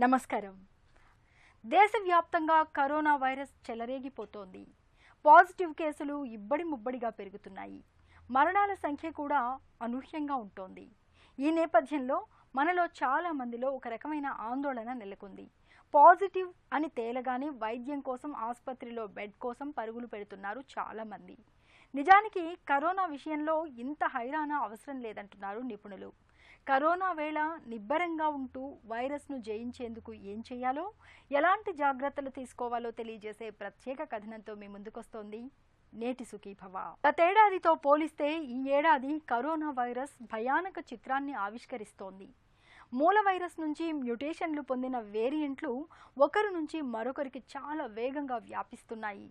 నమస్కారం. దేశవ్యాప్తంగా corona virus చెలరేగిపోతోంది. Positive కేసులు ఇబ్బడి ముబ్బడిగా పెరుగుతున్నాయి. మరణాల సంఖ్య కూడా అనూహ్యంగా ఉంటోంది. ఈ నేపథ్యంలో మనలో చాలా మందిలో ఒక రకమైన ఆందోళన నెలకొంది. పాజిటివ్ అని తేలగానే వైద్యం కోసం ఆసుపత్రిలో బెడ్ కోసం పరుగులు పెడుతున్నారు చాలా మంది. నిజానికి కరోనా విషయంలో ఇంత హైరాణ అవసరం లేదంటున్నారు నిపుణులు. కరోనా వేళ నిబ్బరంగా ఉంటూ వైరస్ను జయించేందుకు ఏం చేయాలో, ఎలాంటి జాగ్రత్తలు తీసుకోవాలో తెలియజేసే ప్రత్యేక కథనంతో మీ ముందుకొస్తోంది నేటి సుఖీభవ. గతేడాదితో పోలిస్తే ఈ ఏడాది కరోనా వైరస్ భయానక చిత్రాన్ని ఆవిష్కరిస్తోంది. మూల వైరస్ నుంచి మ్యుటేషన్లు పొందిన వేరియంట్లు ఒకరి నుంచి మరొకరికి చాలా వేగంగా వ్యాపిస్తున్నాయి.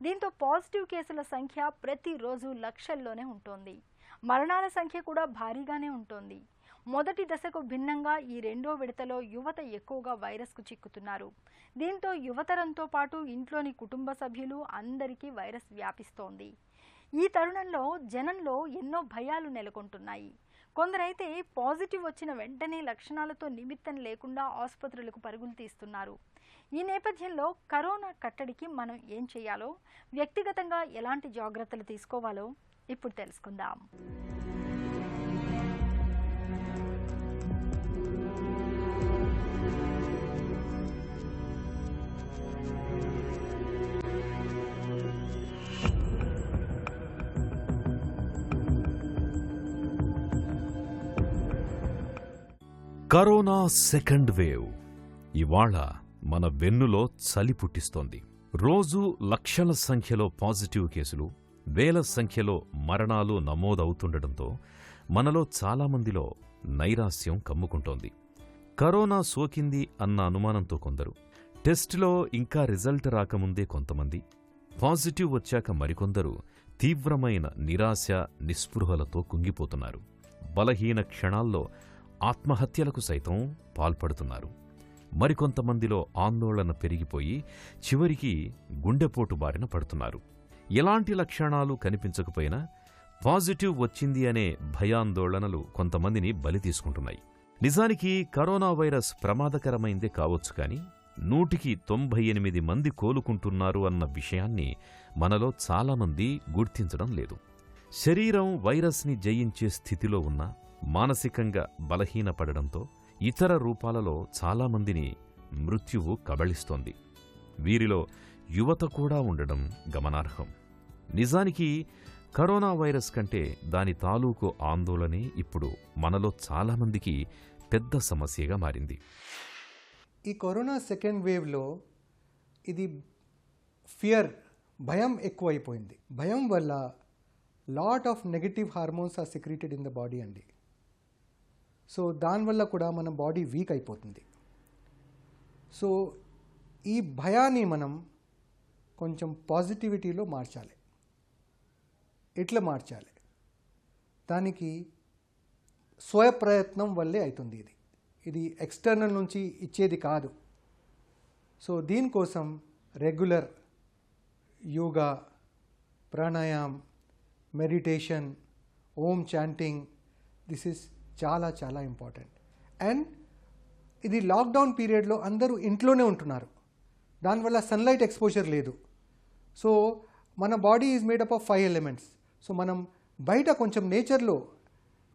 దీంతో పాజిటివ్ కేసుల సంఖ్య ప్రతిరోజు లక్షల్లోనే ఉంటోంది. మరణాల సంఖ్య కూడా భారీగానే ఉంటోంది. మొదటి దశకు భిన్నంగా ఈ రెండో విడతలో యువత ఎక్కువగా వైరస్కు చిక్కుతున్నారు. దీంతో యువతరంతో పాటు ఇంట్లోని కుటుంబ సభ్యులు అందరికీ వైరస్ వ్యాపిస్తోంది. ఈ తరుణంలో జనంలో ఎన్నో భయాలు నెలకొంటున్నాయి. కొందరైతే పాజిటివ్ వచ్చిన వెంటనే లక్షణాలతో నిమిత్తం లేకుండా ఆసుపత్రులకు పరుగులు తీస్తున్నారు. ఈ నేపథ్యంలో కరోనా కట్టడికి మనం ఏం చేయాలో, వ్యక్తిగతంగా ఎలాంటి జాగ్రత్తలు తీసుకోవాలో ఇప్పుడు తెలుసుకుందాం. కరోనా సెకండ్ వేవ్ ఇవాళ మన వెన్నులో చలి పుట్టిస్తోంది. రోజూ లక్షల సంఖ్యలో పాజిటివ్ కేసులు, వేల సంఖ్యలో మరణాలు నమోదవుతుండటంతో మనలో చాలామందిలో నైరాస్యం కమ్ముకుంటోంది. కరోనా సోకింది అన్న అనుమానంతో కొందరు, టెస్టులో ఇంకా రిజల్ట్ రాకముందే కొంతమంది, పాజిటివ్ వచ్చాక మరికొందరు తీవ్రమైన నిరాశ నిస్పృహలతో కుంగిపోతున్నారు. బలహీన క్షణాల్లో ఆత్మహత్యలకు సైతం పాల్పడుతున్నారు. మరికొంతమందిలో ఆందోళన పెరిగిపోయి చివరికి గుండెపోటు బారిన పడుతున్నారు. ఎలాంటి లక్షణాలు కనిపించకపోయినా పాజిటివ్ వచ్చింది అనే భయాందోళనలు కొంతమందిని బలి తీసుకుంటున్నాయి. నిజానికి కరోనా వైరస్ ప్రమాదకరమైందే కావచ్చు, కానీ 198 మంది కోలుకుంటున్నారు అన్న విషయాన్ని మనలో చాలామంది గుర్తించడం లేదు. శరీరం వైరస్ని జయించే స్థితిలో ఉన్న మానసికంగా బలహీనపడడంతో ఇతర రూపాలలో చాలామందిని మృత్యువు కబళిస్తోంది. వీరిలో యువత కూడా ఉండడం గమనార్హం. నిజానికి కరోనా వైరస్ కంటే దాని తాలూకు ఆందోళనే ఇప్పుడు మనలో చాలామందికి పెద్ద సమస్యగా మారింది. ఈ కరోనా సెకండ్ వేవ్లో ఇది భయం ఎక్కువైపోయింది. భయం వల్ల lot of negative hormones are secreted in the body అండి. సో దానివల్ల కూడా మన బాడీ వీక్ అయిపోతుంది. సో ఈ భయాన్ని మనం కొంచెం పాజిటివిటీలో మార్చాలి. ఎట్లా మార్చాలి? దానికి స్వయప్రయత్నం వల్లే అవుతుంది. ఇది ఎక్స్టర్నల్ నుంచి ఇచ్చేది కాదు. సో దీనికోసం regular yoga, pranayam, meditation, Om chanting, this is చాలా చాలా ఇంపార్టెంట్. అండ్ ఇది లాక్డౌన్ పీరియడ్లో అందరూ ఇంట్లోనే ఉంటున్నారు. దానివల్ల సన్లైట్ ఎక్స్పోజర్ లేదు. సో మన body is made up of 5 elements. So మనం బయట కొంచెం నేచర్లో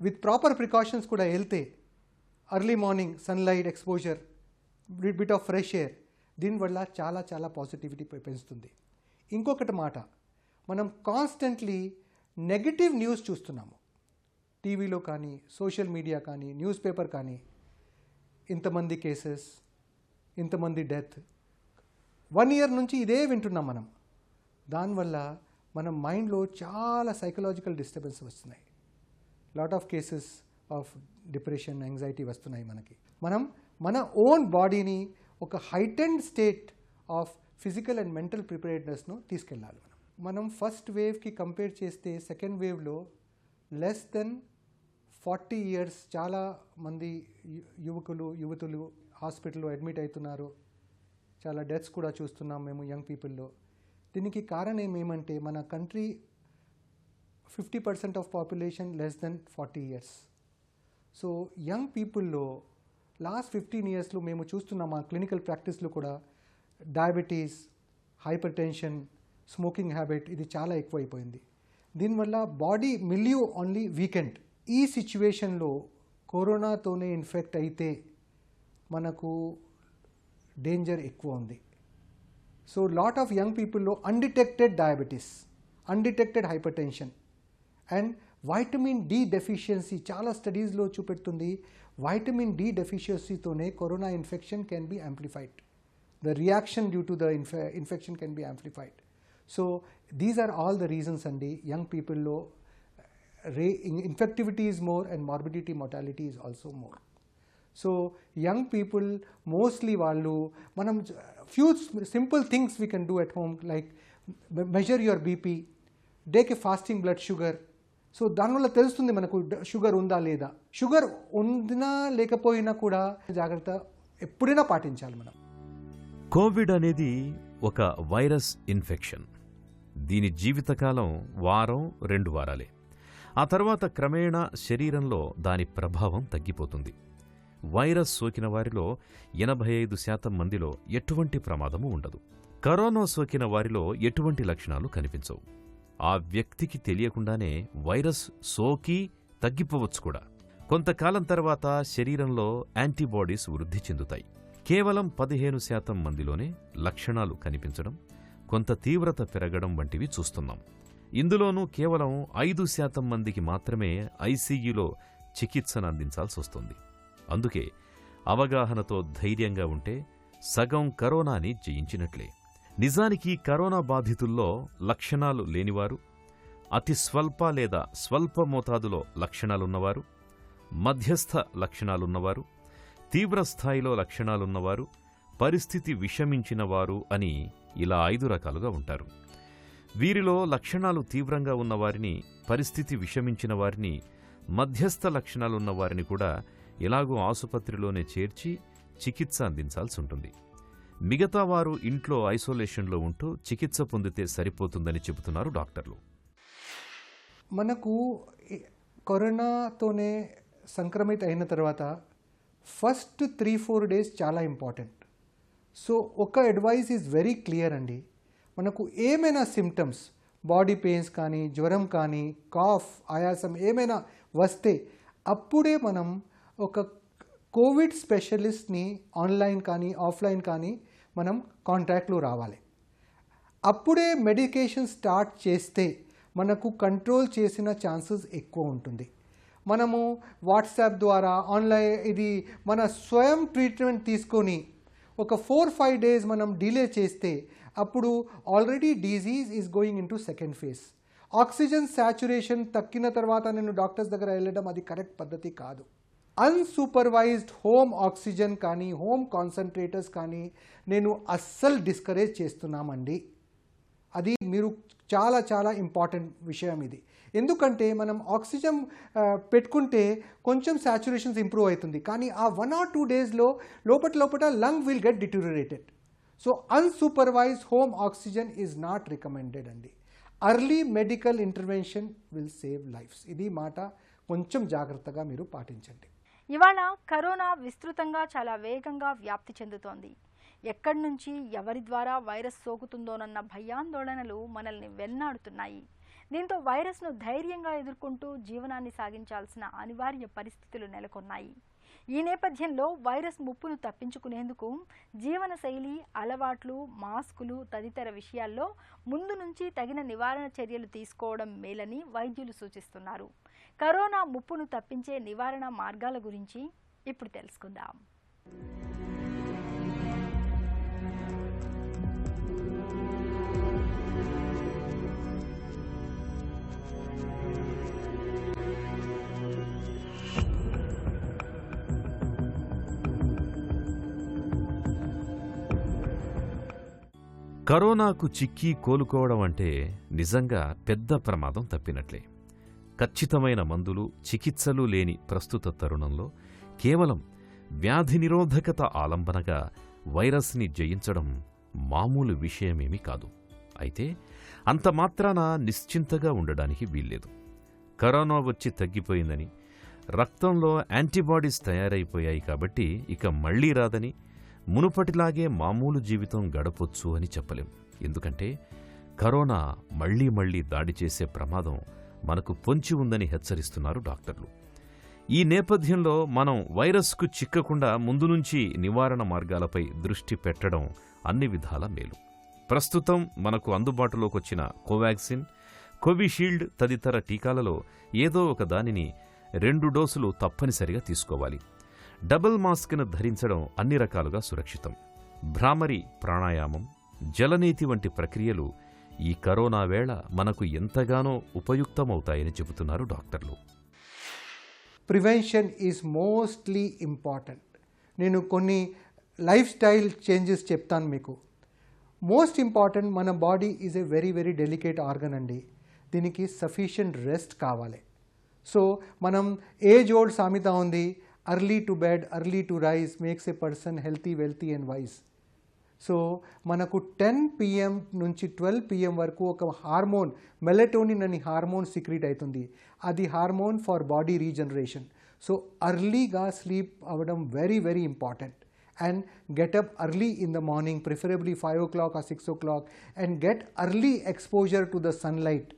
విత్ ప్రాపర్ ప్రికాషన్స్ కూడా వెళ్తే, early morning sunlight exposure, bit of fresh air, దీనివల్ల చాలా చాలా పాజిటివిటీ పెంచుతుంది. ఇంకొకటి మాట, మనం కాన్స్టెంట్లీ నెగటివ్ న్యూస్ చూస్తున్నాము. టీవీలో కానీ, సోషల్ మీడియా కానీ, న్యూస్ పేపర్ కానీ, ఇంతమంది కేసెస్, ఇంతమంది డెత్, 1 year నుంచి ఇదే వింటున్నాం మనం. దానివల్ల మన మైండ్లో చాలా సైకలాజికల్ డిస్టర్బెన్స్ వస్తున్నాయి. Lot of cases of depression, anxiety వస్తున్నాయి మనకి. మనం మన ఓన్ బాడీని ఒక heightened state of physical and mental ప్రిపేర్డ్నెస్ను తీసుకెళ్ళాలి. మనం ఫస్ట్ వేవ్కి కంపేర్ చేస్తే సెకండ్ వేవ్లో లెస్ దెన్ 40 years చాలా మంది యువతులు హాస్పిటల్లో అడ్మిట్ అవుతున్నారు. చాలా డెత్స్ కూడా చూస్తున్నాం మేము యంగ్ పీపుల్లో. దీనికి కారణం ఏమంటే మన country 50% of population less than 40 years. So young పీపుల్లో లాస్ట్ 15 ఇయర్స్లో మేము చూస్తున్నాం మా క్లినికల్ ప్రాక్టీస్లో కూడా diabetes, hypertension, smoking habit ఇది చాలా ఎక్కువైపోయింది. దీనివల్ల బాడీ మిలియూ ఓన్లీ వీకెండ్. ఈ సిచ్యువేషన్లో కరోనాతోనే ఇన్ఫెక్ట్ అయితే మనకు డేంజర్ ఎక్కువ ఉంది. సో లాట్ ఆఫ్ యంగ్ పీపుల్లో undetected diabetes, undetected hypertension and vitamin D deficiency చాలా స్టడీస్లో చూపెడుతుంది. వైటమిన్ డి డెఫిషియన్సీతోనే corona infection can be amplified. The reaction due to the infection can be amplified. So these are all the reasons అండి. Young పీపుల్లో infectivity is more and morbidity, mortality is also more. So young people mostly వాళ్ళు మనం few simple things we can do at home like measure your BP, డేకి fasting blood sugar. So దానివల్ల తెలుస్తుంది మనకు sugar ఉందా లేదా. Sugar ఉందినా లేకపోయినా కూడా జాగ్రత్త ఎప్పుడైనా పాటించాలి మనం. కోవిడ్ అనేది ఒక వైరస్ ఇన్ఫెక్షన్. దీని జీవితకాలం వారం 2 వారాలే. ఆ తర్వాత క్రమేణా శరీరంలో దాని ప్రభావం తగ్గిపోతుంది. వైరస్ సోకిన వారిలో 85% మందిలో ఎటువంటి ప్రమాదము ఉండదు. కరోనా సోకిన వారిలో ఎటువంటి లక్షణాలు కనిపించవు. ఆ వ్యక్తికి తెలియకుండానే వైరస్ సోకి తగ్గిపోవచ్చు కూడా. కొంతకాలం తర్వాత శరీరంలో యాంటీబాడీస్ వృద్ధి చెందుతాయి. కేవలం 15% మందిలోనే లక్షణాలు కనిపించడం, కొంత తీవ్రత పెరగడం వంటివి చూస్తున్నాం. ఇందులోనూ కేవలం 5% మందికి మాత్రమే ఐసీయూలో చికిత్సను అందించాల్సి వస్తుంది. అందుకే అవగాహనతో ధైర్యంగా ఉంటే సగం కరోనాని జయించినట్లే. నిజానికి కరోనా బాధితుల్లో లక్షణాలు లేనివారు, అతి స్వల్ప లేదా స్వల్ప మోతాదులో లక్షణాలున్నవారు, మధ్యస్థ లక్షణాలున్నవారు, తీవ్రస్థాయిలో లక్షణాలున్నవారు, పరిస్థితి విషమించినవారు అని ఇలా 5 రకాలుగా ఉంటారు. వీరిలో లక్షణాలు తీవ్రంగా ఉన్నవారిని, పరిస్థితి విషమించిన వారిని, మధ్యస్థ లక్షణాలున్నవారిని కూడా ఎలాగో ఆసుపత్రిలోనే చేర్చి చికిత్స అందించాల్సి ఉంటుంది. మిగతా వారు ఇంట్లో ఐసోలేషన్లో ఉంటూ చికిత్స పొందితే సరిపోతుందని చెబుతున్నారు డాక్టర్లు. మనకు కరోనాతోనే సంక్రమిత అయిన తర్వాత ఫస్ట్ 3-4 డేస్ చాలా ఇంపార్టెంట్. సో ఒక అడ్వైస్ ఈజ్ వెరీ క్లియర్ అండి. మనకు ఏమైనా సిమ్టమ్స్, బాడీ పెయిన్స్ కానీ, జ్వరం కానీ, కాఫ్, ఆయాసం ఏమైనా వస్తే అప్పుడే మనం ఒక కోవిడ్ స్పెషలిస్ట్ని ఆన్లైన్ కానీ ఆఫ్లైన్ కానీ మనం కాంటాక్ట్లో రావాలి. అప్పుడే మెడికేషన్ స్టార్ట్ చేస్తే మనకు కంట్రోల్ చేసిన ఛాన్సెస్ ఎక్కువ ఉంటుంది. మనము వాట్సాప్ ద్వారా ఆన్లైన్ ఇది మన స్వయం ట్రీట్మెంట్ తీసుకొని ఒక 4-5 డేస్ మనం డిలే చేస్తే అప్పుడు already disease is going in to second phase. Oxygen saturation తగ్గిన తర్వాత నేను డాక్టర్స్ దగ్గర వెళ్ళడం అది కరెక్ట్ పద్ధతి కాదు. అన్సూపర్వైజ్డ్ హోమ్ ఆక్సిజన్ కానీ, హోమ్ కాన్సన్ట్రేటర్స్ కానీ నేను అస్సలు డిస్కరేజ్ చేస్తున్నామండి. అది మీరు చాలా చాలా ఇంపార్టెంట్ విషయం ఇది. ఎందుకంటే మనం ఆక్సిజన్ పెట్టుకుంటే కొంచెం సాచురేషన్స్ ఇంప్రూవ్ అవుతుంది, కానీ ఆ 1 or 2 డేస్లో లోపల lung will get deteriorated. So unsupervised home oxygen is not recommended అండి. Early medical intervention will save lives. ఇది మాట కొంచెం జాగ్రత్తగా మీరు పాటించండి. ఇవాళ కరోనా విస్తృతంగా చాలా వేగంగా వ్యాప్తి చెందుతోంది. ఎక్కడి నుంచి ఎవరి ద్వారా వైరస్ సోకుతుందోనన్న భయాందోళనలు మనల్ని వెన్నాడుతున్నాయి. దీంతో వైరస్ను ధైర్యంగా ఎదుర్కొంటూ జీవనాన్ని సాగించాల్సిన అనివార్య పరిస్థితులు నెలకొన్నాయి. ఈ నేపథ్యంలో వైరస్ ముప్పును తప్పించుకునేందుకు జీవనశైలి, అలవాట్లు, మాస్కులు తదితర విషయాల్లో ముందు నుంచి తగిన నివారణ చర్యలు తీసుకోవడం మేలని వైద్యులు సూచిస్తున్నారు. కరోనా ముప్పును తప్పించే నివారణ మార్గాల గురించి ఇప్పుడు తెలుసుకుందాం. కరోనాకు చిక్కి కోలుకోవడం అంటే నిజంగా పెద్ద ప్రమాదం తప్పినట్లే. ఖచ్చితమైన మందులు, చికిత్సలు లేని ప్రస్తుత తరుణంలో కేవలం వ్యాధి నిరోధకత ఆలంబనగా వైరస్ని జయించడం మామూలు విషయమేమీ కాదు. అయితే అంత మాత్రాన నిశ్చింతగా ఉండడానికి వీల్లేదు. కరోనా వచ్చి తగ్గిపోయిందని, రక్తంలో యాంటీబాడీస్ తయారైపోయాయి కాబట్టి ఇక మళ్లీ రాదని, మునుపటిలాగే మామూలు జీవితం గడపొచ్చు అని చెప్పలేం. ఎందుకంటే కరోనా మళ్లీ దాడి చేసే ప్రమాదం మనకు పొంచి ఉందని హెచ్చరిస్తున్నారు డాక్టర్లు. ఈ నేపథ్యంలో మనం వైరస్కు చిక్కకుండా ముందు నుంచి నివారణ మార్గాలపై దృష్టి పెట్టడం అన్ని విధాల మేలు. ప్రస్తుతం మనకు అందుబాటులోకొచ్చిన కోవాక్సిన్, కోవిషీల్డ్ తదితర టీకాలలో ఏదో ఒక దానిని 2 డోసులు తప్పనిసరిగా తీసుకోవాలి. డబుల్ మాస్క్ను ధరించడం అన్ని రకాలుగా సురక్షితం. భ్రామరి ప్రాణాయామం, జలనేతి వంటి ప్రక్రియలు ఈ కరోనా వేళ మనకు ఎంతగానో ఉపయుక్తమవుతాయని చెబుతున్నారు డాక్టర్లు. Prevention is mostly important. నేను కొన్ని లైఫ్ స్టైల్ చేంజెస్ చెప్తాను మీకు. మోస్ట్ ఇంపార్టెంట్, మన body is a very delicate organ అండి. దీనికి సఫిషియంట్ రెస్ట్ కావాలి. సో మనం ఏజ్ ఓల్డ్ సామెత ఉంది, early to bed early to rise makes a person healthy, wealthy and wise. So మనకు 10 PM నుంచి 12 PM వరకు ఒక హార్మోన్, మెలటోనిన్ అని హార్మోన్ సిక్రీట్ అవుతుంది. అది hormone for body regeneration. So అర్లీగా స్లీప్ అవ్వడం very important. And get up early in the morning, preferably 5 o'clock or 6 o'clock, and get early exposure to the sunlight.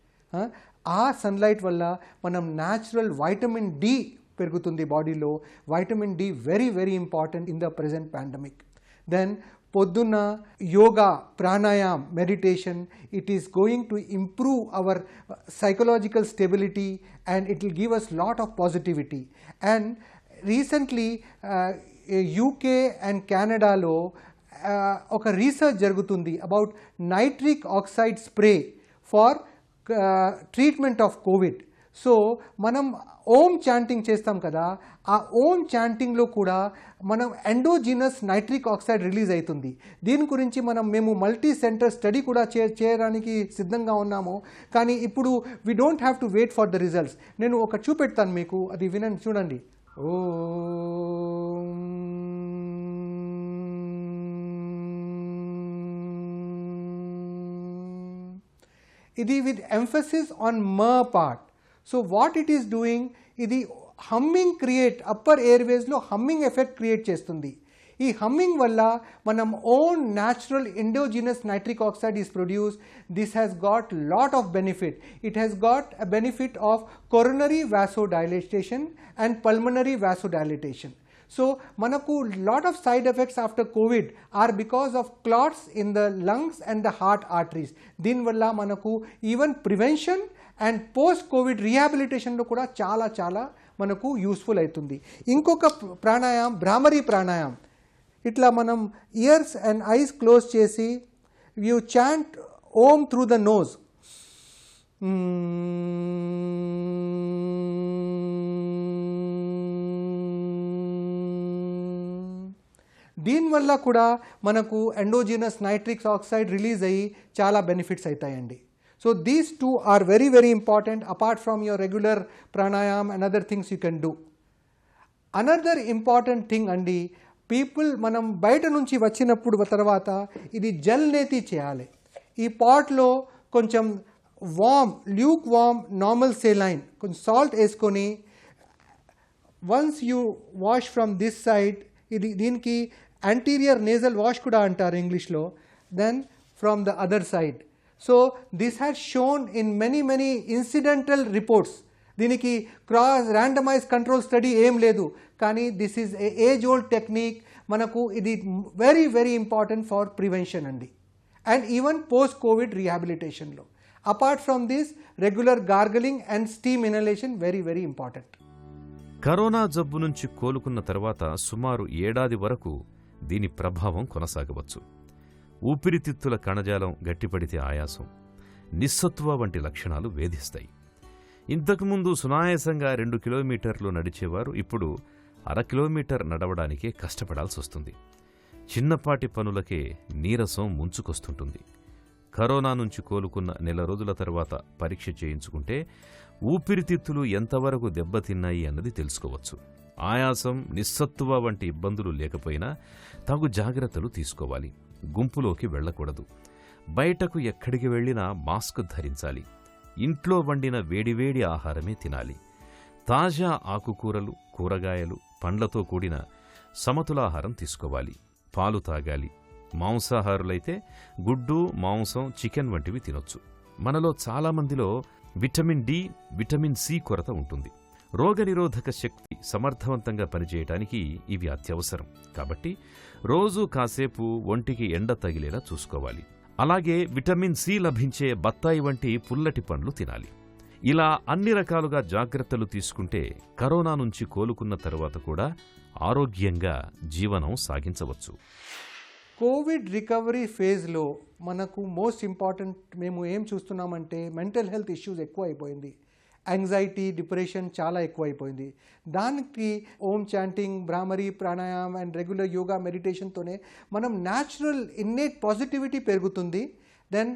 ఆ sunlight వల్ల మనం natural vitamin D పెరుగుతుంది బాడీలో. Vitamin D very important in the present pandemic. Then పొద్దున్న yoga, pranayam, meditation, it is going to improve our psychological stability and it will give us lot of positivity. And recently UK and కెనడాలో ఒక research జరుగుతుంది about nitric oxide spray for treatment of covid. So మనం Om chanting చేస్తాం కదా, ఆ ఓం చాంటింగ్లో కూడా మనం endogenous nitric oxide release అవుతుంది. దీని గురించి మేము మల్టీ సెంటర్ స్టడీ కూడా చేయడానికి సిద్ధంగా ఉన్నాము. కానీ ఇప్పుడు we don't have to wait for the results. నేను ఒక చూపెడతాను మీకు, అది వినండి, చూడండి. ఇది విత్ ఎంఫసిస్ ఆన్ మ part. So what it is doing, ఇది హమ్మింగ్ క్రియేట్, అప్పర్ ఎయిర్వేస్లో హమ్మింగ్ ఎఫెక్ట్ క్రియేట్ చేస్తుంది. ఈ హమ్మింగ్ వల్ల మనం own natural endogenous nitric oxide is produce. This has got lot of benefit. It has got a benefit of coronary vasodilatation and pulmonary vasodilatation. So మనకు lot of side effects after covid or because of clots in the lungs and the heart arteries. దీనివల్ల మనకు even prevention and post covid రీహాబిలిటేషన్లో కూడా చాలా మనకు useful అవుతుంది. ఇంకొక ప్రాణాయామం, భ్రామరీ ప్రాణాయామం. ఇట్లా మనం ఇయర్స్ అండ్ ఐస్ క్లోజ్ చేసి you chant Om through the nose. దీనివల్ల కూడా మనకు ఎండోజినస్ నైట్రిక్ ఆక్సైడ్ రిలీజ్ అయ్యి చాలా బెనిఫిట్స్ అవుతాయండి. So these two are very important apart from your regular pranayam and other things you can do. Another important thing అండి, people మనం బయట నుంచి వచ్చినప్పుడు తర్వాత ఇది జల్ నేతి చేయాలి. ఈ పాట్లో కొంచెం warm, lukewarm, normal saline, కొంచెం సాల్ట్ వేసుకొని once you wash from this side, దీనికి యాంటీరియర్ నేజల్ వాష్ కూడా అంటారు ఇంగ్లీష్లో, then from the other side. So this has shown in many incidental reports. దీనికి క్రాస్ ర్యాండమైజ్ కంట్రోల్ స్టడీ ఏం లేదు, కానీ this is age old technique. మనకు ఇది వెరీ ఇంపార్టెంట్ ఫర్ ప్రివెన్షన్ అండి, అండ్ ఈవెన్ పోస్ట్ కోవిడ్ రీహాబిలిటేషన్లో. Apart from this regular gargling and steam inhalation very important. Corona జబ్బు నుంచి కోలుకున్న తర్వాత సుమారు 1 ఏడాది వరకు దీని ప్రభావం కొనసాగవచ్చు. ఊపిరితిత్తుల కణజాలం గట్టిపడితే ఆయాసం, నిస్సత్వ వంటి లక్షణాలు వేధిస్తాయి. ఇంతకుముందు సునాయాసంగా 2 కిలోమీటర్లు నడిచేవారు ఇప్పుడు 1/2 కిలోమీటర్ నడవడానికే కష్టపడాల్సొస్తుంది. చిన్నపాటి పనులకే నీరసం ముంచుకొస్తుంటుంది. కరోనా నుంచి కోలుకున్న నెల రోజుల తర్వాత పరీక్ష చేయించుకుంటే ఊపిరితిత్తులు ఎంతవరకు దెబ్బతిన్నాయి అన్నది తెలుసుకోవచ్చు. ఆయాసం, నిస్సత్తువ వంటి ఇబ్బందులు లేకపోయినా తగు జాగ్రత్తలు తీసుకోవాలి. గుంపులోకి వెళ్లకూడదు. బయటకు ఎక్కడికి వెళ్లినా మాస్క్ ధరించాలి. ఇంట్లో వండిన వేడివేడి ఆహారమే తినాలి. తాజా ఆకుకూరలు, కూరగాయలు, పండ్లతో కూడిన సమతులాహారం తీసుకోవాలి. పాలు తాగాలి. మాంసాహారులైతే గుడ్డు, మాంసం, చికెన్ వంటివి తినొచ్చు. మనలో చాలామందిలో విటమిన్ డి, విటమిన్ సి కొరత ఉంటుంది. రోగనిరోధక శక్తి సమర్థవంతంగా పనిచేయటానికి ఇవి అత్యవసరం. కాబట్టి రోజూ కాసేపు ఒంటికి ఎండ తగిలేలా చూసుకోవాలి. అలాగే విటమిన్ సి లభించే బత్తాయి వంటి పుల్లటి పండ్లు తినాలి. ఇలా అన్ని రకాలుగా జాగ్రత్తలు తీసుకుంటే కరోనా నుంచి కోలుకున్న తరువాత కూడా ఆరోగ్యంగా జీవనం సాగించవచ్చు. కోవిడ్ రికవరీ ఫేజ్లో మనకు మోస్ట్ ఇంపార్టెంట్ మేము ఏం చూస్తున్నామంటే మెంటల్ హెల్త్ ఇష్యూస్ ఎక్కువ అయిపోయింది. యాంగ్జైటీ, డిప్రెషన్ చాలా ఎక్కువ అయిపోయింది. దానికి ఓం చాంటింగ్, భ్రామరీ, ప్రాణాయామం అండ్ రెగ్యులర్ యోగా, మెడిటేషన్తోనే మనం న్యాచురల్ ఇన్నేట్ పాజిటివిటీ పెరుగుతుంది. Then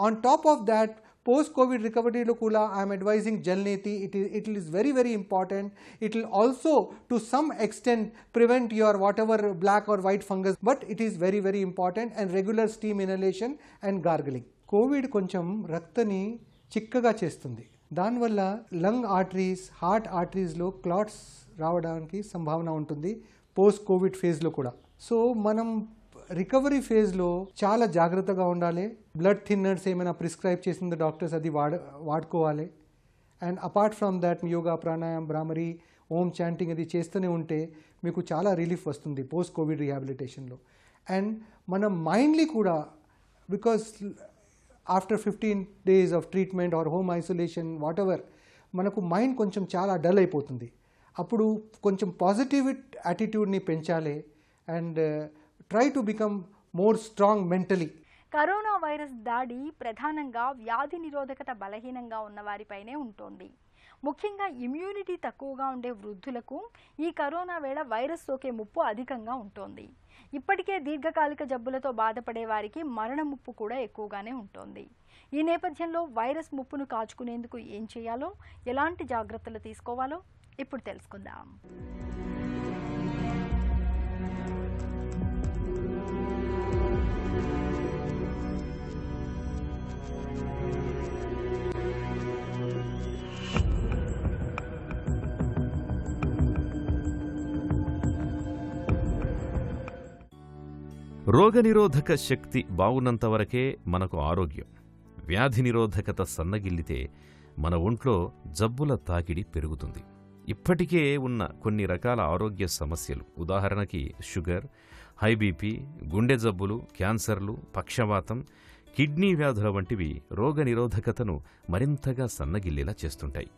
on top of that post covid రికవరీలో కూడా I'm advising jalneti. It is very very important. It will also to some extent prevent your whatever black or white fungus, but it is very very important. And regular steam inhalation and gargling. Covid కొంచెం రక్తని చిక్కగా చేస్తుంది. దానివల్ల lung arteries, heart ఆర్టరీస్లో clots రావడానికి సంభావన ఉంటుంది post Covid ఫేజ్లో కూడా. సో మనం రికవరీ ఫేజ్లో చాలా జాగ్రత్తగా ఉండాలి. బ్లడ్ థిన్నర్స్ ఏమైనా ప్రిస్క్రైబ్ చేసిందో డాక్టర్స్ అది వాడుకోవాలి. And apart from that yoga, ప్రాణాయామం, భ్రామరీ, ఓం చాంటింగ్ అది చేస్తూనే ఉంటే మీకు చాలా రిలీఫ్ వస్తుంది పోస్ట్ కోవిడ్ రిహాబిలిటేషన్లో. అండ్ మన మైండ్లీ కూడా, because after 15 days of treatment are home isolation what ever, మనకు మైండ్ కొంచెం చాలా డల్ అయిపోతుంది. అప్పుడు కొంచెం పాజిటివ్ యాటిట్యూడ్ని పెంచాలి and try to become more strong mentally. Corona virus దాడి ప్రధానంగా వ్యాధి నిరోధకత బలహీనంగా ఉన్న వారిపైనే ఉంటోంది. ముఖ్యంగా ఇమ్యూనిటీ తక్కువగా ఉండే వృద్ధులకు ఈ కరోనా వేళ వైరస్ సోకే ముప్పు అధికంగా ఉంటోంది. ఇప్పటికే దీర్ఘకాలిక జబ్బులతో బాధపడే వారికి మరణ ముప్పు కూడా ఎక్కువగానే ఉంటోంది. ఈ నేపథ్యంలో వైరస్ ముప్పును కాచుకునేందుకు ఏం చేయాలో, ఎలాంటి జాగ్రత్తలు తీసుకోవాలో ఇప్పుడు తెలుసుకుందాం. రోగనిరోధక శక్తి బాగున్నంతవరకే మనకు ఆరోగ్యం. వ్యాధి నిరోధకత సన్నగిల్లితే మన ఒంట్లో జబ్బుల తాకిడి పెరుగుతుంది. ఇప్పటికే ఉన్న కొన్ని రకాల ఆరోగ్య సమస్యలు, ఉదాహరణకి షుగర్, హై బీపీ, గుండె జబ్బులు, క్యాన్సర్లు, పక్షవాతం, కిడ్నీ వ్యాధుల వంటివి రోగనిరోధకతను మరింతగా సన్నగిల్లేలా చేస్తుంటాయి.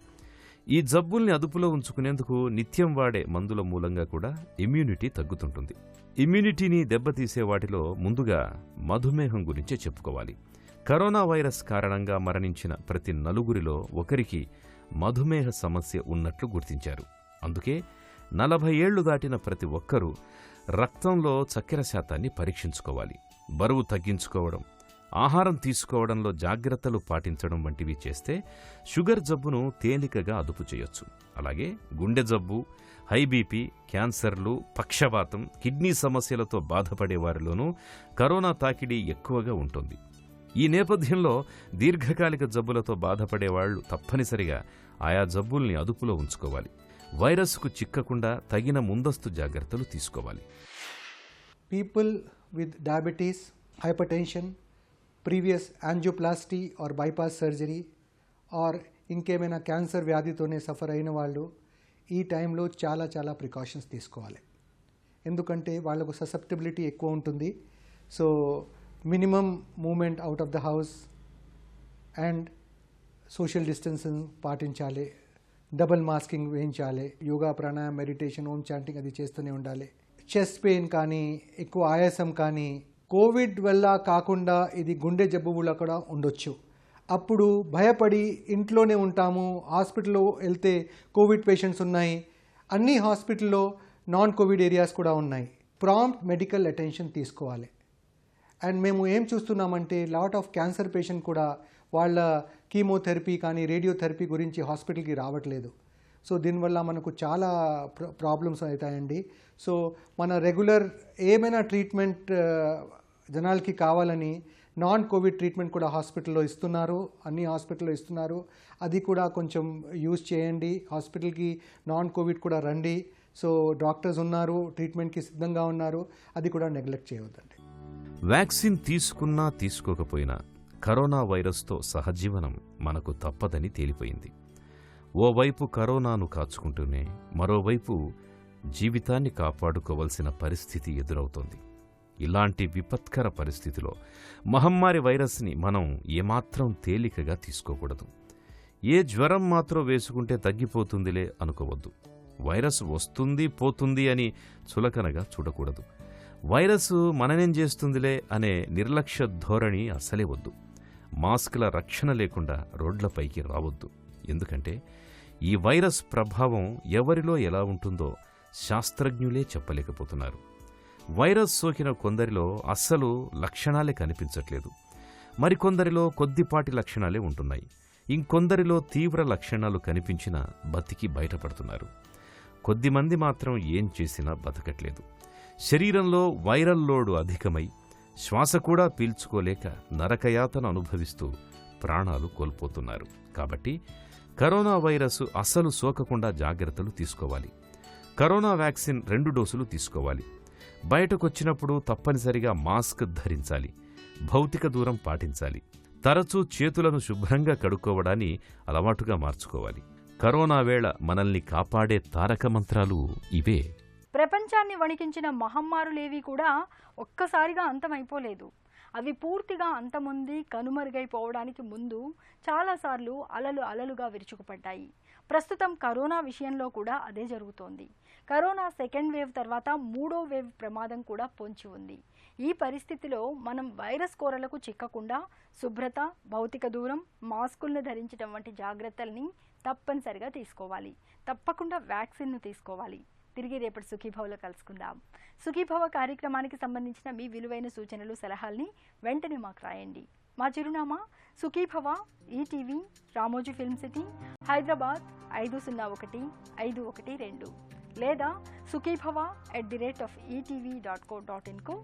ఈ జబ్బుల్ని అదుపులో ఉంచుకునేందుకు నిత్యం వాడే మందుల మూలంగా కూడా ఇమ్యూనిటీ తగ్గుతుంటుంది. ఇమ్యూనిటీని దెబ్బతీసే వాటిలో ముందుగా మధుమేహం గురించే చెప్పుకోవాలి. కరోనా వైరస్ కారణంగా మరణించిన ప్రతి 4 ఒకరికి మధుమేహ సమస్య ఉన్నట్లు గుర్తించారు. అందుకే 40 ఏళ్లు దాటిన ప్రతి ఒక్కరూ రక్తంలో చక్కెర శాతాన్ని పరీక్షించుకోవాలి. బరువు తగ్గించుకోవడం, ఆహారం తీసుకోవడంలో జాగ్రత్తలు పాటించడం వంటివి చేస్తే షుగర్ జబ్బును తేలికగా అదుపు చేయొచ్చు. అలాగే గుండె జబ్బు, హై బీపీ, క్యాన్సర్లు, పక్షవాతం, కిడ్నీ సమస్యలతో బాధపడే వారిలోనూ కరోనా తాకిడి ఎక్కువగా ఉంటుంది. ఈ నేపథ్యంలో దీర్ఘకాలిక జబ్బులతో బాధపడేవాళ్లు తప్పనిసరిగా ఆయా జబ్బుల్ని అదుపులో ఉంచుకోవాలి. వైరస్కు చిక్కకుండా తగిన ముందస్తు జాగ్రత్తలు తీసుకోవాలి. People with diabetes, hypertension, previous angioplasty or bypass surgery or ఇంకేమైనా క్యాన్సర్ వ్యాధితోనే సఫర్ అయిన వాళ్ళు ఈ టైంలో చాలా ప్రికాషన్స్ తీసుకోవాలి. ఎందుకంటే వాళ్ళకు ససెప్టబిలిటీ ఎక్కువ ఉంటుంది. So minimum movement out of the house and social distancing పాటించాలి. డబుల్ మాస్కింగ్ వేయించాలి. యోగా, ప్రాణాయామం, మెడిటేషన్, ఓం చాంటింగ్ అది చేస్తూనే ఉండాలి. చెస్ట్ పెయిన్ కానీ, ఎక్కువ ఆయాసం కానీ కోవిడ్ వల్ల కాకుండా ఇది గుండె జబ్బు వల్ల కూడా ఉండొచ్చు. అప్పుడు భయపడి ఇంట్లోనే ఉంటాము. హాస్పిటల్లో వెళ్తే కోవిడ్ పేషెంట్స్ ఉన్నాయి. అన్ని హాస్పిటల్లో నాన్ కోవిడ్ ఏరియాస్ కూడా ఉన్నాయి. ప్రాంప్ట్ మెడికల్ అటెన్షన్ తీసుకోవాలి. అండ్ మేము ఏం చూస్తున్నామంటే లాట్ ఆఫ్ క్యాన్సర్ పేషెంట్ కూడా వాళ్ళ కీమోథెరపీ కానీ రేడియోథెరపీ గురించి హాస్పిటల్కి రావట్లేదు. సో దీనివల్ల మనకు చాలా ప్రాబ్లమ్స్ అవుతాయండి. సో మన రెగ్యులర్ ఏమైనా ట్రీట్మెంట్ జనాలకి కావాలని నాన్ కోవిడ్ ట్రీట్మెంట్ కూడా హాస్పిటల్లో ఇస్తున్నారు, అన్ని హాస్పిటల్లో ఇస్తున్నారు. అది కూడా కొంచెం యూజ్ చేయండి. హాస్పిటల్కి నాన్ కోవిడ్ కూడా రండి. సో డాక్టర్స్ ఉన్నారు, ట్రీట్మెంట్కి సిద్ధంగా ఉన్నారు. అది కూడా నెగ్లెక్ట్ చేయవద్దండి. వ్యాక్సిన్ తీసుకున్నా తీసుకోకపోయినా కరోనా వైరస్తో సహజీవనం మనకు తప్పదని తేలిపోయింది. ఓవైపు కరోనాను కాచుకుంటూనే మరోవైపు జీవితాన్ని కాపాడుకోవలసిన పరిస్థితి ఎదురవుతోంది. ఇలాంటి విపత్కర పరిస్థితిలో మహమ్మారి వైరస్ని మనం ఏమాత్రం తేలికగా తీసుకోకూడదు. ఏ జ్వరం మాత్రం వేసుకుంటే తగ్గిపోతుందిలే అనుకోవద్దు. వైరస్ వస్తుంది పోతుంది అని చులకనగా చూడకూడదు. వైరస్ మననేం చేస్తుందిలే అనే నిర్లక్ష్య ధోరణి అసలే వద్దు. మాస్కుల రక్షణ లేకుండా రోడ్లపైకి రావద్దు. ఎందుకంటే ఈ వైరస్ ప్రభావం ఎవరిలో ఎలా ఉంటుందో శాస్త్రజ్ఞులే చెప్పలేకపోతున్నారు. వైరస్ సోకిన కొందరిలో అస్సలు లక్షణాలే కనిపించట్లేదు. మరికొందరిలో కొద్దిపాటి లక్షణాలే ఉంటున్నాయి. ఇంకొందరిలో తీవ్ర లక్షణాలు కనిపించినా బతికి బయటపడుతున్నారు. కొద్దిమంది మాత్రం ఏం చేసినా బతకట్లేదు. శరీరంలో వైరల్ లోడు అధికమై శ్వాస కూడా పీల్చుకోలేక నరకయాతన అనుభవిస్తూ ప్రాణాలు కోల్పోతున్నారు. కాబట్టి కరోనా వైరస్ అసలు సోకకుండా జాగ్రత్తలు తీసుకోవాలి. కరోనా వ్యాక్సిన్ 2 డోసులు తీసుకోవాలి. బయటకొచ్చినప్పుడు తప్పనిసరిగా మాస్క్ ధరించాలి. భౌతిక దూరం పాటించాలి. తరచూ చేతులను శుభ్రంగా కడుక్కోవడాన్ని అలవాటుగా మార్చుకోవాలి. కరోనా వేళ మనల్ని కాపాడే తారక మంత్రాలు ఇవే. ప్రపంచాన్ని వణికించిన మహమ్మారులేవి కూడా ఒక్కసారిగా అంతమైపోలేదు. అవి పూర్తిగా అంతమొంది కనుమరుగైపోవడానికి ముందు చాలాసార్లు అలలుగా విరుచుకుపడ్డాయి. ప్రస్తుతం కరోనా విషయంలో కూడా అదే జరుగుతోంది. కరోనా సెకండ్ వేవ్ తర్వాత 3వ వేవ్ ప్రమాదం కూడా పొంచి ఉంది. ఈ పరిస్థితిలో మనం వైరస్ కోరలకు చిక్కకుండా శుభ్రత, భౌతిక దూరం, మాస్కులను ధరించడం వంటి జాగ్రత్తల్ని తప్పనిసరిగా తీసుకోవాలి. తప్పకుండా వ్యాక్సిన్ను తీసుకోవాలి. తిరిగి రేపటి సుఖీభవలో కలుసుకుందాం. సుఖీభవ కార్యక్రమానికి సంబంధించిన మీ విలువైన సూచనలు, సలహాల్ని వెంటనే మాకు రాయండి. మా చిరునామా Sukhibhava, ETV, Ramoji film city, Hyderabad 501512 లేదా sukhibhava@etv.co.in కు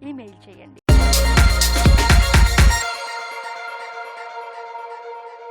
ఈమెయిల్ చేయండి.